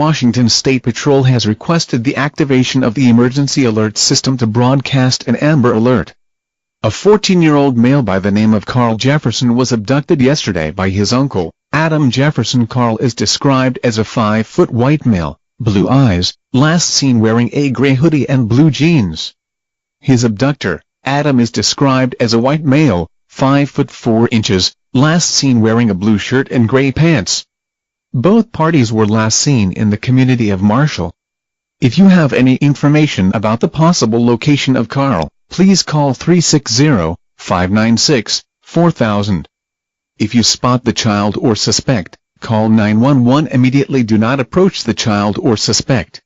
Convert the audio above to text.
Washington State Patrol has requested the activation of the emergency alert system to broadcast an Amber Alert. A 14-year-old male by the name of Carl Jefferson was abducted yesterday by his uncle, Adam Jefferson. Carl is described as a 5-foot white male, blue eyes, last seen wearing a gray hoodie and blue jeans. His abductor, Adam, is described as a white male, 5 foot 4 inches, last seen wearing a blue shirt and gray pants. Both parties were last seen in the community of Marshall. If you have any information about the possible location of Carl, please call 360-596-4000. If you spot the child or suspect, call 911 immediately. Do not approach the child or suspect.